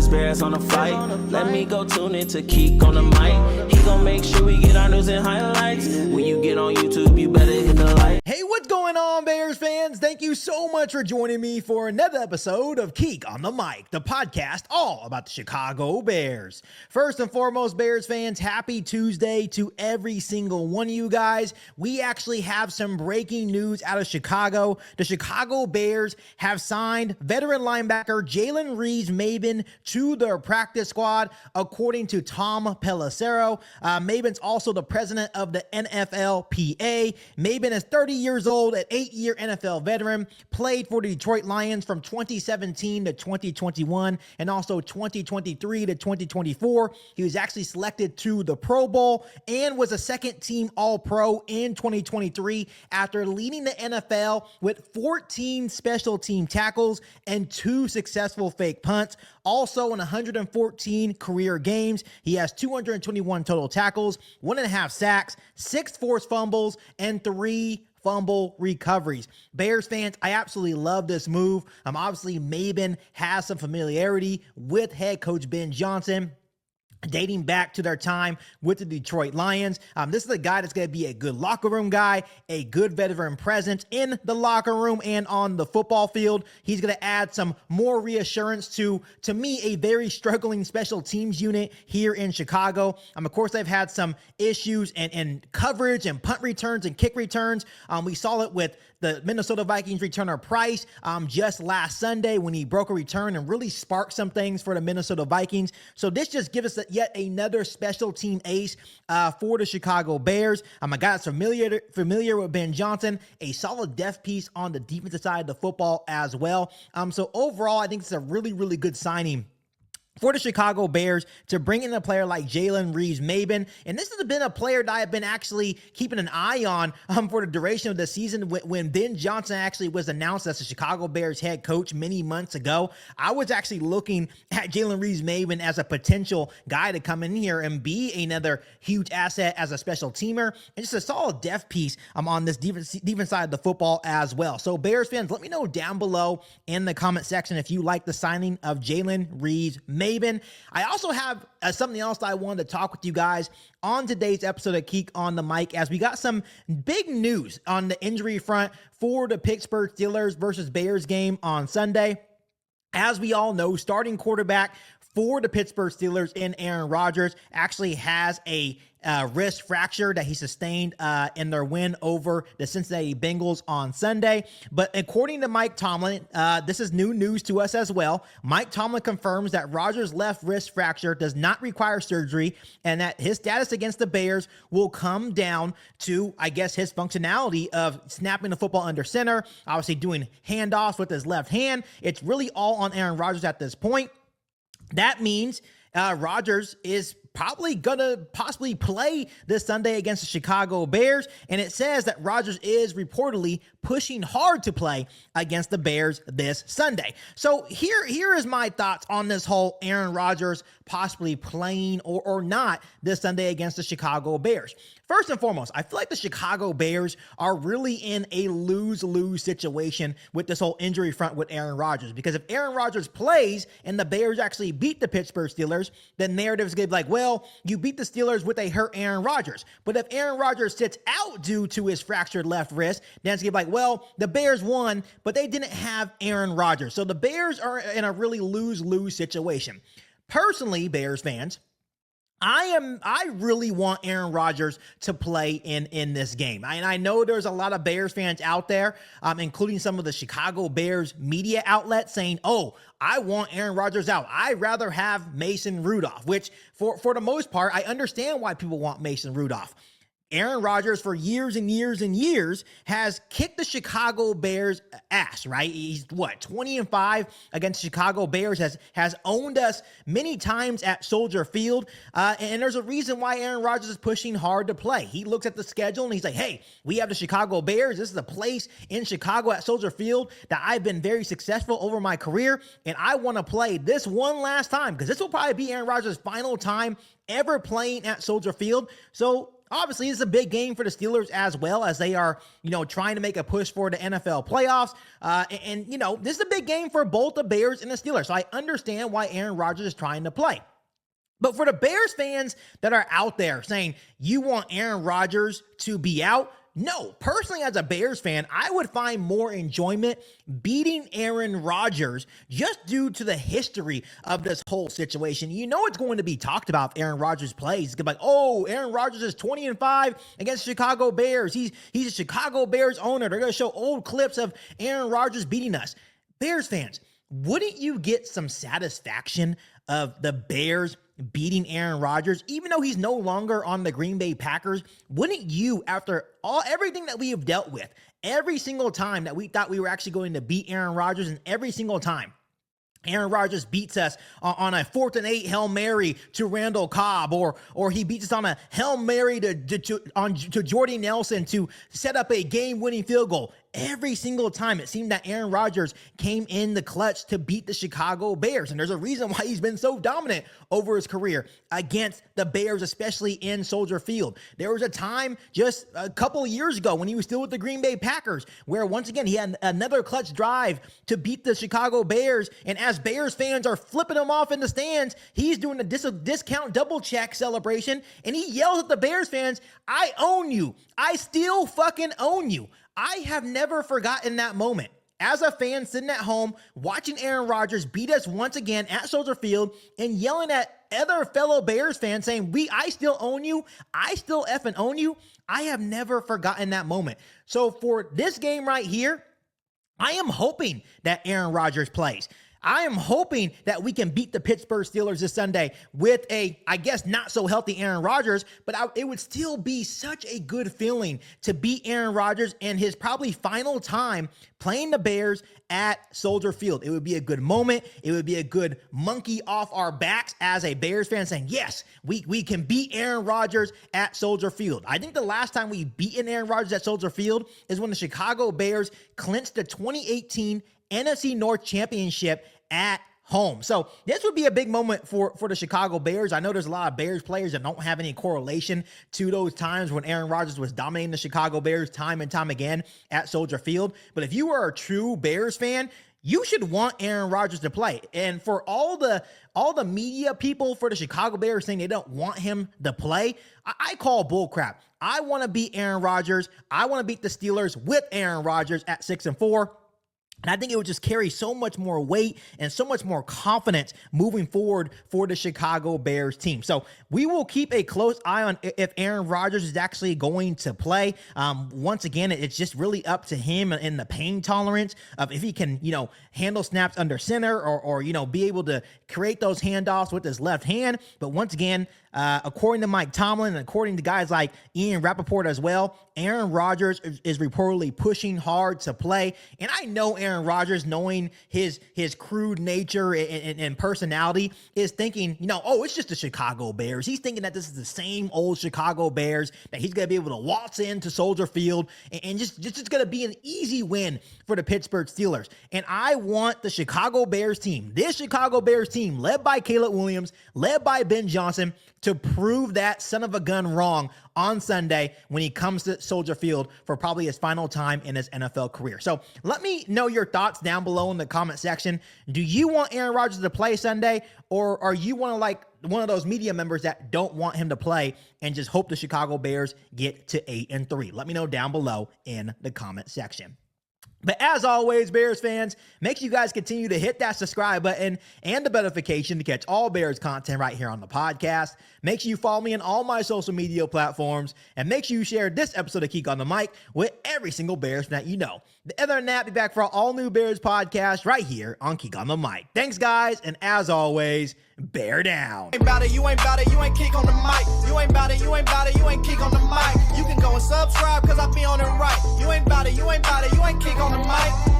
Bears on the fight. Let me go tune in to Keek on the mic. He gon' make sure we get our news and highlights. When you get on YouTube, you better hit the like. Hey, what's going on, Bears fans? Thank you so much for joining me for another episode of Keek on the Mic, the podcast all about the Chicago Bears. First and foremost, Bears fans, happy Tuesday to every single one of you guys. We actually have some breaking news out of Chicago. The Chicago Bears have signed veteran linebacker Jaylen Reeves-Mabin to their practice squad, according to Tom Pelissero. Mabin's also the president of the NFLPA. Mabin is 30 years old, an 8-year NFL veteran, played for the Detroit Lions from 2017 to 2021 and also 2023 to 2024. He was actually selected to the Pro Bowl and was a second-team All-Pro in 2023 after leading the NFL with 14 special team tackles and 2 successful fake punts. Also in 114 career games, he has 221 total tackles, 1.5 sacks, 6 forced fumbles, and 3 fumble recoveries. Bears fans, I absolutely love this move. Obviously, Mabin has some familiarity with head coach Ben Johnson, dating back to their time with the Detroit Lions. This is a guy that's going to be a good locker room guy, a good veteran presence in the locker room and on the football field. He's going to add some more reassurance to me, a very struggling special teams unit here in Chicago. Of course, they've had some issues and coverage and punt returns and kick returns. We saw it with the Minnesota Vikings returner Price just last Sunday when he broke a return and really sparked some things for the Minnesota Vikings. So this just gives us yet another special team ace for the Chicago Bears. A guy that's familiar with Ben Johnson, a solid depth piece on the defensive side of the football as well. So overall, I think it's a really, really good signing for the Chicago Bears to bring in a player like Jaylen Reeves-Mabin. And this has been a player that I've been actually keeping an eye on for the duration of the season. When Ben Johnson actually was announced as the Chicago Bears head coach many months ago, I was actually looking at Jaylen Reeves-Mabin as a potential guy to come in here and be another huge asset as a special teamer and just a solid depth piece on this defense side of the football as well. So Bears fans, let me know down below in the comment section if you like the signing of Jaylen Reeves-Mabin. I also have something else that I wanted to talk with you guys on today's episode of Keek on the Mic, as we got some big news on the injury front for the Pittsburgh Steelers versus Bears game on Sunday. As we all know, starting quarterback for the Pittsburgh Steelers in Aaron Rodgers actually has a wrist fracture that he sustained in their win over the Cincinnati Bengals on Sunday. But according to Mike Tomlin, this is new news to us as well. Mike Tomlin confirms that Rodgers' left wrist fracture does not require surgery and that his status against the Bears will come down to, I guess, his functionality of snapping the football under center, obviously doing handoffs with his left hand. It's really all on Aaron Rodgers at this point. That means Rodgers is probably gonna possibly play this Sunday against the Chicago Bears, and it says that Rodgers is reportedly pushing hard to play against the Bears this Sunday. So here is my thoughts on this whole Aaron Rodgers possibly playing or not this Sunday against the Chicago Bears. First and foremost, I feel like the Chicago Bears are really in a lose-lose situation with this whole injury front with Aaron Rodgers, because if Aaron Rodgers plays and the Bears actually beat the Pittsburgh Steelers, the narrative is going to be like, well, you beat the Steelers with a hurt Aaron Rodgers. But if Aaron Rodgers sits out due to his fractured left wrist, then it's going to be like, well, the Bears won, but they didn't have Aaron Rodgers. So the Bears are in a really lose-lose situation. Personally, Bears fans, I really want Aaron Rodgers to play in this game. And I know there's a lot of Bears fans out there, including some of the Chicago Bears media outlets, saying, oh, I want Aaron Rodgers out. I'd rather have Mason Rudolph, which for the most part, I understand why people want Mason Rudolph. Aaron Rodgers, for years and years and years, has kicked the Chicago Bears ass, right? He's 20-5 against Chicago Bears, has owned us many times at Soldier Field. And there's a reason why Aaron Rodgers is pushing hard to play. He looks at the schedule and he's like, hey, we have the Chicago Bears. This is a place in Chicago at Soldier Field that I've been very successful over my career. And I want to play this one last time, because this will probably be Aaron Rodgers' final time ever playing at Soldier Field. So obviously it's a big game for the Steelers as well, as they are, trying to make a push for the NFL playoffs. And this is a big game for both the Bears and the Steelers. So I understand why Aaron Rodgers is trying to play. But for the Bears fans that are out there saying you want Aaron Rodgers to be out, no, personally as a Bears fan, I would find more enjoyment beating Aaron Rodgers just due to the history of this whole situation. It's going to be talked about if Aaron Rodgers plays. It's going to be like, oh, Aaron Rodgers is 20-5 against Chicago Bears. He's a Chicago Bears owner. They're going to show old clips of Aaron Rodgers beating us. Bears fans, wouldn't you get some satisfaction of the Bears beating Aaron Rodgers, even though he's no longer on the Green Bay Packers? Wouldn't you, after everything that we have dealt with, every single time that we thought we were actually going to beat Aaron Rodgers, and every single time Aaron Rodgers beats us on a 4th and 8 Hail Mary to Randall Cobb, or he beats us on a Hail Mary to Jordy Nelson to set up a game-winning field goal. Every single time it seemed that Aaron Rodgers came in the clutch to beat the Chicago Bears. And there's a reason why he's been so dominant over his career against the Bears, especially in Soldier Field. There was a time just a couple of years ago when he was still with the Green Bay Packers where once again he had another clutch drive to beat the Chicago Bears. And as Bears fans are flipping him off in the stands, he's doing a discount double check celebration. And he yells at the Bears fans, "I own you. I still fucking own you." I have never forgotten that moment. As a fan sitting at home, watching Aaron Rodgers beat us once again at Soldier Field and yelling at other fellow Bears fans saying, I still own you. I still effing own you. I have never forgotten that moment. So for this game right here, I am hoping that Aaron Rodgers plays. I am hoping that we can beat the Pittsburgh Steelers this Sunday with a, I guess, not so healthy Aaron Rodgers, but it would still be such a good feeling to beat Aaron Rodgers in his probably final time playing the Bears at Soldier Field. It would be a good moment. It would be a good monkey off our backs as a Bears fan saying, yes, we can beat Aaron Rodgers at Soldier Field. I think the last time we beaten Aaron Rodgers at Soldier Field is when the Chicago Bears clinched the 2018 NFC North Championship at home. So this would be a big moment for the Chicago Bears. I know there's a lot of Bears players that don't have any correlation to those times when Aaron Rodgers was dominating the Chicago Bears time and time again at Soldier Field. But if you are a true Bears fan, you should want Aaron Rodgers to play. And for all the media people for the Chicago Bears saying they don't want him to play, I call bullcrap. I want to beat Aaron Rodgers. I want to beat the Steelers with Aaron Rodgers at 6-4. And I think it would just carry so much more weight and so much more confidence moving forward for the Chicago Bears team. So we will keep a close eye on if Aaron Rodgers is actually going to play. Once again, it's just really up to him and the pain tolerance of if he can, handle snaps under center or be able to create those handoffs with his left hand. But once again, according to Mike Tomlin and according to guys like Ian Rappaport as well, Aaron Rodgers is reportedly pushing hard to play. And I know Aaron Rodgers, knowing his crude nature and personality, is thinking, it's just the Chicago Bears. He's thinking that this is the same old Chicago Bears, that he's going to be able to waltz into Soldier Field and just going to be an easy win for the Pittsburgh Steelers. And I want the Chicago Bears team, this Chicago Bears team, led by Caleb Williams, led by Ben Johnson, to prove that son of a gun wrong on Sunday when he comes to Soldier Field for probably his final time in his NFL career. So let me know your thoughts down below in the comment section. Do you want Aaron Rodgers to play Sunday, or are you one of those media members that don't want him to play and just hope the Chicago Bears get to 8-3? Let me know down below in the comment section. But as always, Bears fans, make sure you guys continue to hit that subscribe button and the notification to catch all Bears content right here on the podcast. Make sure you follow me on all my social media platforms, and make sure you share this episode of Geek on the Mic with every single Bears fan that you know. Other than that, be back for our all-new Bears podcast right here on Geek on the Mic. Thanks, guys, and as always, bear down. You ain't bout it, you ain't bout it, you ain't Geek on the Mic. You ain't bout it, you ain't bout it, you ain't Geek on the Mic. You can go and subscribe, cause I be on it right. You ain't bout it, you ain't bout it, you ain't Geek on the Mic.